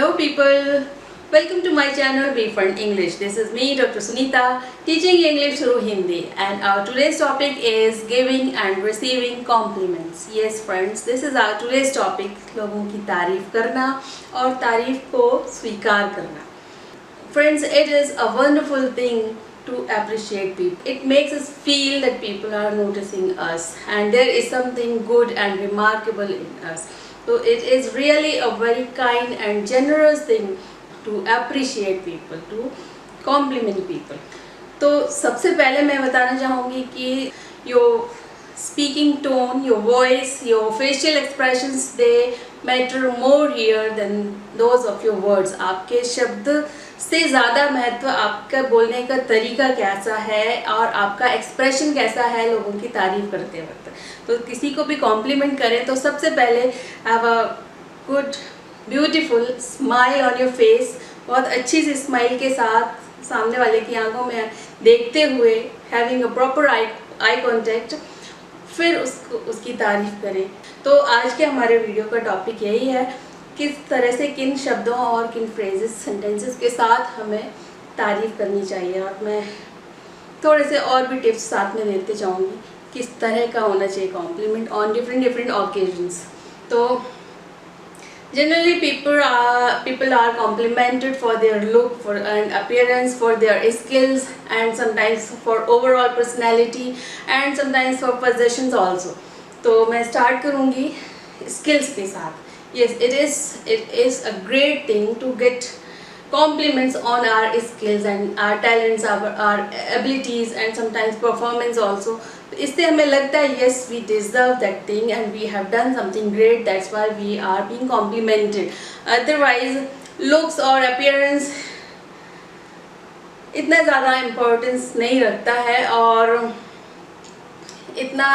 Hello people, welcome to my channel Be Fun English. This is me Dr. Sunita teaching English through Hindi, and our today's topic is giving and receiving compliments. Yes friends, this is our today's topic, लोगों की तारीफ करना और तारीफ को स्वीकार करना. Friends, it is a wonderful thing to appreciate people. It makes us feel that people are noticing us and there is something good and remarkable in us. So it is really a very kind and generous thing to appreciate people, to compliment people. तो सबसे पहले मैं बताना चाहूँगी कि your speaking tone, your voice, your facial expressions, they matter more here than those of your words. आपके शब्द से ज़्यादा महत्व आपका बोलने का तरीका कैसा है और आपका एक्सप्रेशन कैसा है लोगों की तारीफ करते वक्त. तो किसी को भी कॉम्प्लीमेंट करें तो सबसे पहले have a good beautiful smile on your face. बहुत अच्छी सी स्माइल के साथ सामने वाले की आंखों में देखते हुए having a proper eye contact, फिर उसकी तारीफ करें. तो आज के हमारे वीडियो का टॉपिक यही है, किस तरह से किन शब्दों और किन फ्रेजेस सेंटेंसेस के साथ हमें तारीफ करनी चाहिए. और मैं थोड़े से और भी टिप्स साथ में देते जाऊँगी किस तरह का होना चाहिए कॉम्प्लीमेंट ऑन डिफरेंट ओकेजन्स. तो generally people are complimented for their look, for and appearance, for their skills, and sometimes for overall personality, and sometimes for possessions also. तो मैं स्टार्ट करूँगी स्किल्स के साथ. Yes, it is a great thing to get compliments on our skills and our talents, our abilities, and sometimes performance also. इससे हमें लगता है yes, we deserve that thing and we have done something great, that's why we are being complimented. Otherwise looks और appearance इतना ज़्यादा importance नहीं रखता है और इतना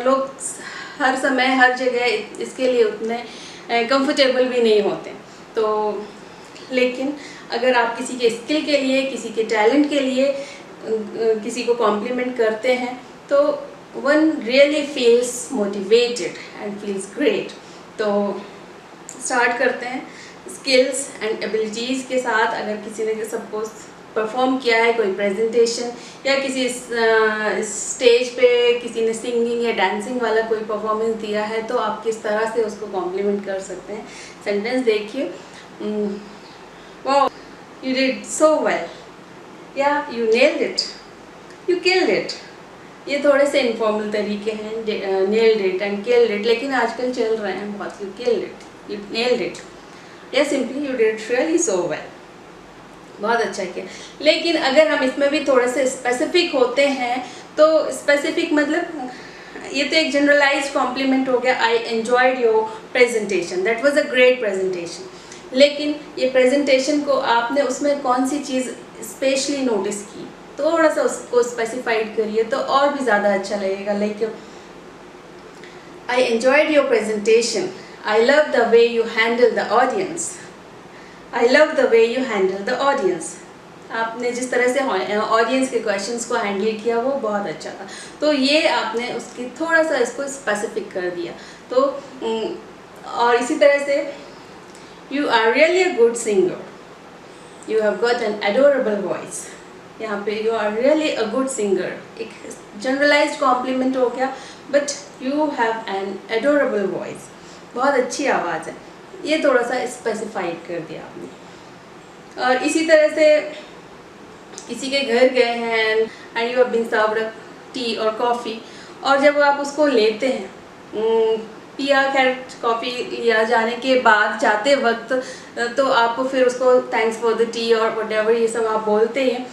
लोग हर समय हर जगह इसके लिए उतने कंफर्टेबल भी नहीं होते. तो लेकिन अगर आप किसी के स्किल के लिए, किसी के टैलेंट के लिए किसी को कॉम्प्लीमेंट करते हैं तो one really feels motivated and feels great. तो स्टार्ट करते हैं स्किल्स एंड एबिलिटीज़ के साथ. अगर किसी ने सपोज परफॉर्म किया है कोई प्रेजेंटेशन या किसी स्टेज पे किसी ने सिंगिंग या डांसिंग वाला कोई परफॉर्मेंस दिया है तो आप किस तरह से उसको कॉम्प्लीमेंट कर सकते हैं. सेंटेंस देखिए. Wow, you did so well, या you nailed it, you killed it. ये थोड़े से इनफॉर्मल तरीके हैं, nailed it and killed it, लेकिन आजकल चल रहे हैं बहुत. You killed it, you nailed it, या simply you did really so well, बहुत अच्छा किया. लेकिन अगर हम इसमें भी थोड़े से स्पेसिफिक होते हैं तो स्पेसिफिक मतलब ये तो एक जनरलाइज्ड कॉम्प्लीमेंट हो गया. I enjoyed your presentation, that was a great presentation. लेकिन ये प्रेजेंटेशन को आपने उसमें कौन सी चीज़ स्पेशली नोटिस की, थोड़ा सा उसको स्पेसिफाइड करिए तो और भी ज़्यादा अच्छा लगेगा. Like I enjoyed your presentation, I love the way you handle the audience, I love the way you handle the audience. आपने जिस तरह से ऑडियंस के क्वेश्चंस को हैंडल किया वो बहुत अच्छा था. तो ये आपने उसकी थोड़ा सा इसको स्पेसिफिक कर दिया. तो और इसी तरह से you are really a good singer, you have got an adorable voice. यहाँ पे you are really a good singer एक जनरलाइज्ड कॉम्प्लीमेंट हो गया, but you have an adorable voice, बहुत अच्छी आवाज़ है. ये थोड़ा सा स्पेसिफाइड कर दिया आपने. और इसी तरह से किसी के घर गए हैं and you have been served tea और कॉफ़ी, और जब आप उसको लेते हैं पिया खैर कॉफ़ी लिया जाने के बाद जाते वक्त तो आप फिर उसको थैंक्स फॉर द टी और व्हाटएवर ये सब आप बोलते हैं.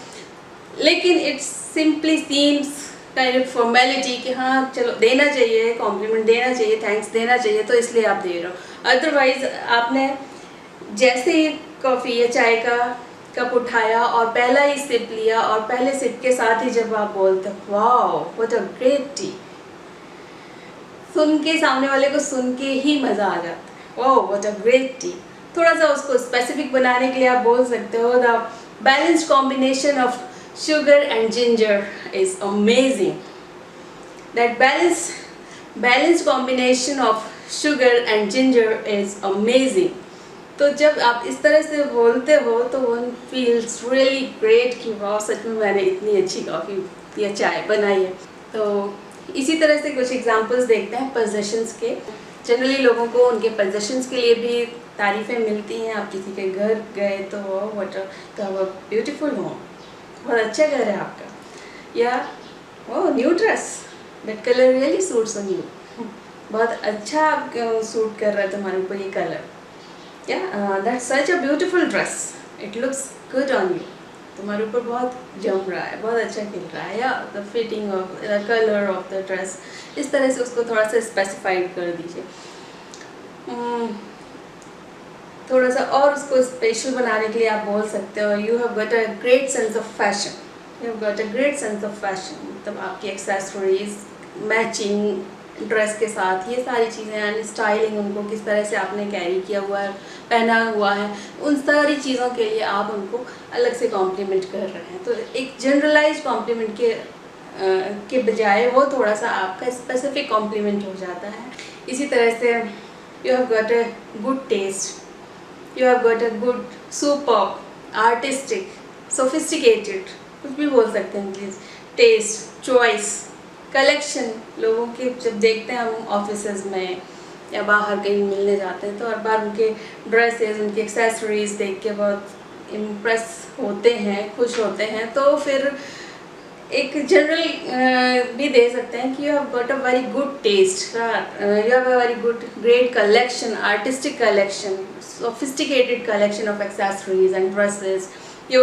लेकिन it's simply seems kind of formality कि हाँ चलो देना चाहिए, कॉम्प्लीमेंट देना चाहिए, थैंक्स देना चाहिए, तो इसलिए आप दे रहे हो. अदरवाइज़ आपने जैसे ही कॉफ़ी या चाय का कप उठाया और पहला ही सिप लिया और पहले सिप के साथ ही जब आप बोलते wow what a great tea, सुन के सामने वाले को सुन के ही मज़ा आ जाता है. Wow what a great T. थोड़ा सा उसको स्पेसिफिक बनाने के लिए आप बोल सकते हो the balanced combination of sugar and ginger is amazing. That balanced combination of sugar and ginger is amazing. तो जब आप इस तरह से बोलते हो तो वन फील्स रियली ग्रेट कि वाह सच में मैंने इतनी अच्छी कॉफ़ी या चाय बनाई है। तो इसी तरह से कुछ एग्जांपल्स देखते हैं पोजेशंस के। जनरली लोगों को उनके पोजेशंस के लिए भी तारीफ़ें मिलती हैं। आप किसी के घर गए तो व्हाट अ ब्यूटीफुल होम, बहुत अच्छा घर है आपका, या oh new dress, that colour really suits on you, बहुत अच्छा सूट कर रहा है तुम्हारे ऊपर ये कलर, या that's such a beautiful dress, it looks good on you, तुम्हारे ऊपर बहुत जम रहा है, बहुत अच्छा खिल रहा है, या the fitting of the colour of the dress. इस तरह से उसको थोड़ा सा स्पेसिफाइड कर दीजिए। थोड़ा सा और उसको स्पेशल बनाने के लिए आप बोल सकते हो you have got a great sense of fashion, you have got a great sense of fashion, मतलब आपकी एक्सेसरीज मैचिंग ड्रेस के साथ, ये सारी चीज़ें एंड स्टाइलिंग, उनको किस तरह से आपने कैरी किया हुआ है, पहना हुआ है, उन सारी चीज़ों के लिए आप उनको अलग से कॉम्प्लीमेंट कर रहे हैं। तो एक जनरलाइज कॉम्प्लीमेंट के बजाय वो थोड़ा सा आपका स्पेसिफिक कॉम्प्लीमेंट हो जाता है। इसी तरह से you have got a good taste, you have got a good, superb, artistic, sophisticated, कुछ भी बोल सकते हैं प्लीज़, टेस्ट, चॉइस, कलेक्शन। लोगों के जब देखते हैं हम ऑफिसेज में या बाहर कहीं मिलने जाते हैं तो हर बार उनके ड्रेसेस, उनकी एक्सेसरीज देख के बहुत इम्प्रेस होते हैं, खुश होते हैं। तो फिर एक जनरल भी दे सकते हैं कि you have got a very good taste, you have a very good great collection, artistic collection, sophisticated collection of accessories and dresses, your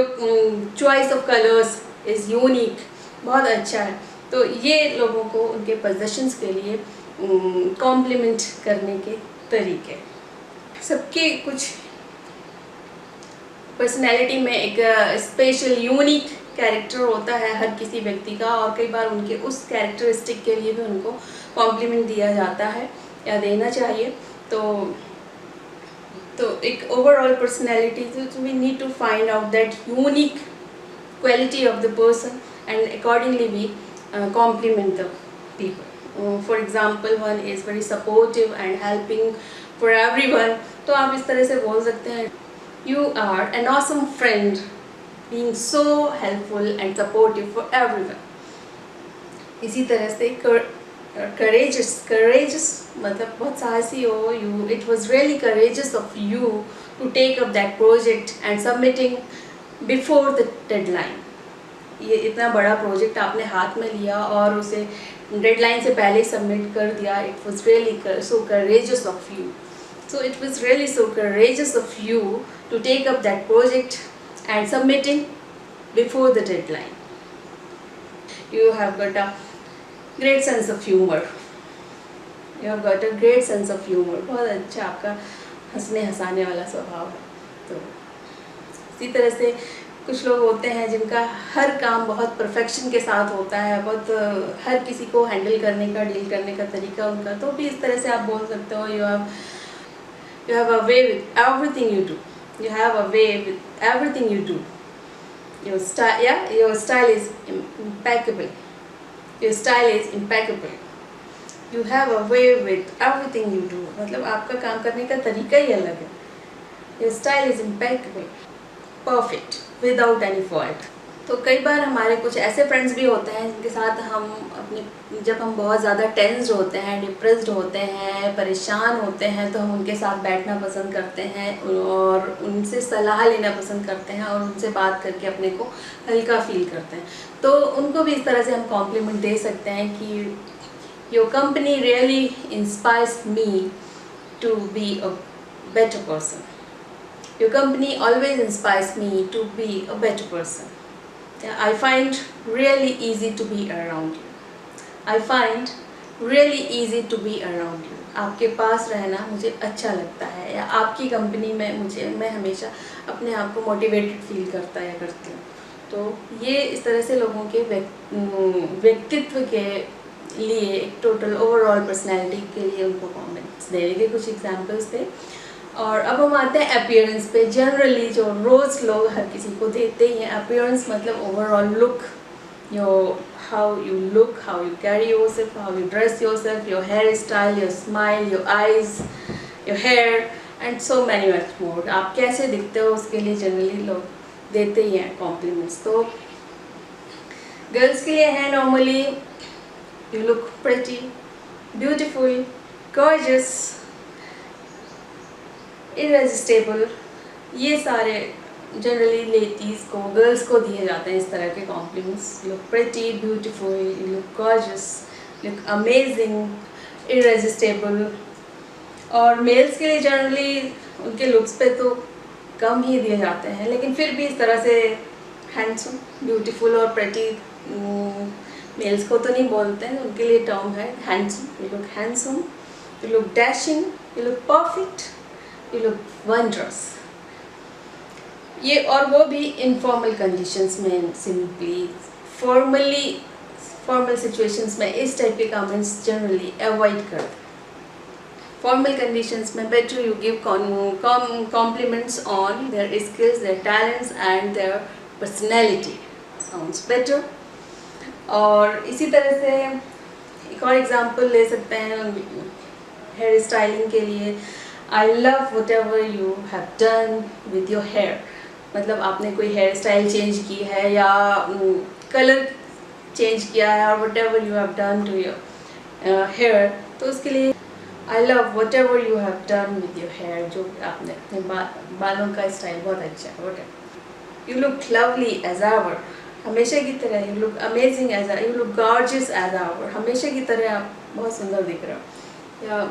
choice of colors is unique, बहुत अच्छा है। तो ये लोगों को उनके possessions के लिए कॉम्प्लीमेंट करने के तरीके। सबके कुछ पर्सनैलिटी में एक स्पेशल यूनिक कैरेक्टर होता है हर किसी व्यक्ति का, और कई बार उनके उस कैरेक्टरिस्टिक के लिए भी उनको कॉम्प्लीमेंट दिया जाता है या देना चाहिए। तो एक ओवरऑल पर्सनैलिटी, तो we need to find out that unique quality of the person and accordingly we compliment the people. For example, one is very supportive and helping for everyone, तो आप इस तरह से बोल सकते हैं you are an awesome friend being so helpful and supportive for everyone. इसी तरह से courageous मतलब बहुत साहसी हो, you it was really courageous of you to take up that project and submitting before the deadline। ये इतना बड़ा प्रोजेक्ट आपने हाथ में लिया और उसे डेडलाइन से पहले सबमिट कर दिया। It was really so courageous of you, so it was really so courageous of you to take up that project and submitting before the deadline। You have got a great sense of humour, you have got a great sense of humour, बहुत अच्छा आपका हंसने हंसाने वाला स्वभाव है। तो इसी तरह से कुछ लोग होते हैं जिनका हर काम बहुत परफेक्शन के साथ होता है, बहुत हर किसी को हैंडल करने का, डील करने का तरीका उनका, तो भी इस तरह से आप बोल सकते हो you have a way with everything you do, you have a way with everything you do, your style is impeccable, your style is impeccable, you have a way with everything you do, मतलब आपका काम करने का तरीका ही अलग है। your style is impeccable, perfect, without any fault। तो कई बार हमारे कुछ ऐसे फ्रेंड्स भी होते हैं जिनके साथ हम अपने जब हम बहुत ज़्यादा टेंस्ड होते हैं, डिप्रेस्ड होते हैं, परेशान होते हैं, तो हम उनके साथ बैठना पसंद करते हैं और उनसे सलाह लेना पसंद करते हैं और उनसे बात करके अपने को हल्का फील करते हैं। तो उनको भी इस तरह से हम कॉम्प्लीमेंट दे सकते हैं कि your company really inspires me to be a better person, your company always inspires me to be a better person. I find really easy to be around you, I find really easy to be around you। आपके पास रहना मुझे अच्छा लगता है, या आपकी company में मैं हमेशा अपने आप को मोटिवेटेड फील करता या करती हूँ। तो ये इस तरह से लोगों के व्यक्तित्व के लिए, एक टोटल ओवरऑल पर्सनैलिटी के लिए उनको कमेंट्स देने के कुछ एग्जाम्पल्स थे। और अब हम आते हैं अपीयरेंस पे। जनरली जो रोज़ लोग हर किसी को देते ही हैं, अपीयरेंस मतलब overall look, how you look, how you carry yourself, how you dress yourself, your hair style, your smile, your eyes, your hair, and so many much more. आप कैसे दिखते हो उसके लिए जनरली लोग देते ही हैं कॉम्प्लीमेंट्स। तो गर्ल्स के लिए है normally you look pretty, beautiful, gorgeous, irresistible, ये सारे जनरली लेडीज़ को, गर्ल्स को दिए जाते हैं इस तरह के compliments. You look pretty, beautiful, you look gorgeous, look amazing, irresistible. और मेल्स के लिए जनरली उनके लुक्स पे तो कम ही दिए जाते हैं, लेकिन फिर भी इस तरह से हैंडसम, ब्यूटीफुल और प्रिटी मेल्स को तो नहीं बोलते हैं, उनके लिए टर्म है handsome. You look handsome, you look dashing, you look perfect, you look wondrous. ये और वो भी इनफॉर्मल कंडीशंस में। सिंपली फॉर्मल सिचुएशंस में इस टाइप के कमेंट्स जनरली अवॉइड करते हैं। फॉर्मल कंडीशंस में better you give compliments on their skills, their talents and their personality, sounds better. और इसी तरह से एक और एग्जांपल ले सकते हैं हेयर स्टाइलिंग के लिए। I love whatever you have done with your hair, मतलब आपने कोई हेयर स्टाइल चेंज की है या कलर चेंज किया है, और whatever you have done to your hair, तो उसके लिए I love whatever you have done with your hair, जो आपने अपने बालों का स्टाइल बहुत अच्छा है। Whatever you look lovely as ever, हमेशा की तरह। You look amazing as you look gorgeous as ever, हमेशा की तरह आप बहुत सुंदर दिख रहे हो। या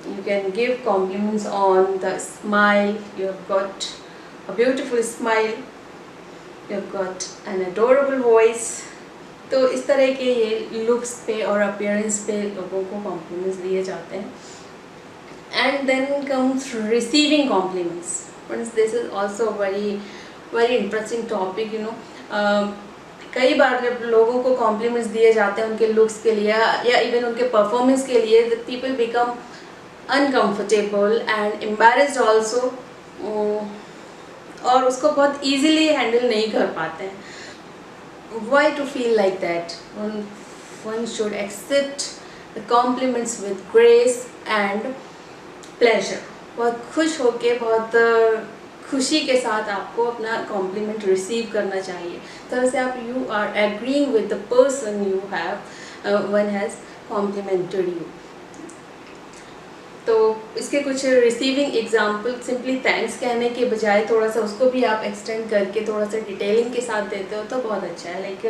you can give compliments on the smile, you have got a beautiful smile, you have got an adorable voice। तो इस तरह के ये लुक्स पे और अपीयरेंस पे लोगों को कॉम्प्लीमेंट्स दिए जाते हैं। And then comes receiving compliments. Friends, this is also very interesting topic, you know. कई बार जब लोगों को कॉम्प्लीमेंट्स दिए जाते हैं उनके लुक्स के लिए या इवन उनके परफॉर्मेंस के लिए, the people become uncomfortable and embarrassed also, और उसको बहुत easily handle नहीं कर पाते हैं। Why to feel like that? One should accept the compliments with grace and pleasure। बहुत खुश होके, बहुत खुशी के साथ आपको अपना कॉम्प्लीमेंट रिसीव करना चाहिए। तरह से आप you are agreeing with the person you have one has complimented you. तो इसके कुछ रिसीविंग एग्जाम्पल, सिंपली थैंक्स कहने के बजाय थोड़ा सा उसको भी आप एक्सटेंड करके थोड़ा सा डिटेलिंग के साथ देते हो तो बहुत अच्छा है। लाइक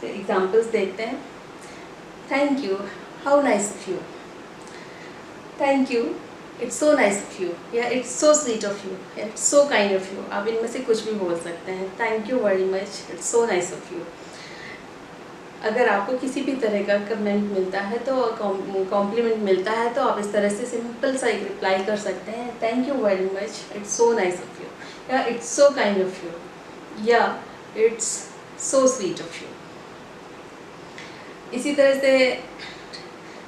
एग्जाम्पल्स देखते हैं। Thank you, how nice of you, thank you, it's so nice of you, या it's so sweet of you, it's so kind of you. आप इनमें से कुछ भी बोल सकते हैं। Thank you very much, it's so nice of you. अगर आपको किसी भी तरह का कमेंट मिलता है तो कॉम्प्लीमेंट मिलता है तो आप इस तरह से सिंपल सा एक रिप्लाई कर सकते हैं। Thank you very much, it's so nice of you, या it's so kind of you, या it's so sweet of you. इसी तरह से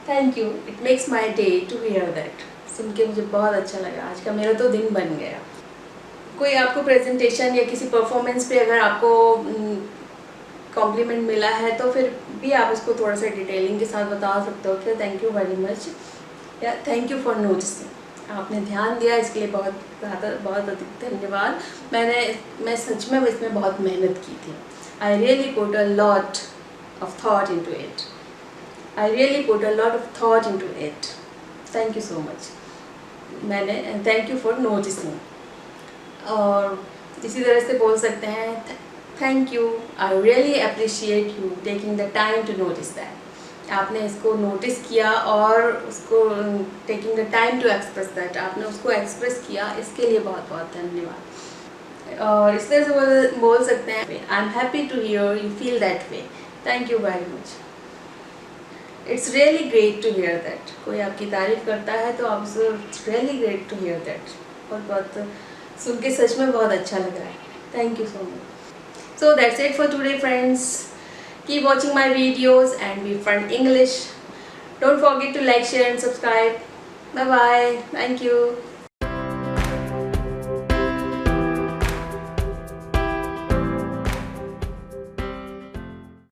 thank you, it makes my day to hear that. सुन के मुझे बहुत अच्छा लगा, आज का मेरा तो दिन बन गया। कोई आपको प्रेजेंटेशन या किसी परफॉर्मेंस पे अगर आपको कॉम्प्लीमेंट मिला है तो फिर भी आप उसको थोड़ा सा डिटेलिंग के साथ बता सकते हो कि थैंक यू वेरी मच, या थैंक यू फॉर नोटिसिंग, आपने ध्यान दिया इसके लिए बहुत अधिक धन्यवाद। मैं सच में इसमें बहुत मेहनत की थी। I really put a lot of thought into it, I really put a lot of thought into it, thank you so much. मैंने थैंक यू फॉर नोटिसिंग। और इसी तरह से बोल सकते हैं thank you, I really appreciate you taking the time to notice that. आपने इसको नोटिस किया और उसको taking the time to express that, आपने उसको एक्सप्रेस किया, इसके लिए बहुत बहुत धन्यवाद। और इस तरह से बोल सकते हैं I am happy to hear you feel that way, thank you very much, it's really great to hear that. कोई आपकी तारीफ़ करता है तो आप उसको it's really great to hear that, बहुत सुन के सच में बहुत अच्छा लग रहा है, thank you so much. So that's it for today, friends. Keep watching my videos and befriend English. Don't forget to like, share and subscribe. Bye bye. Thank you.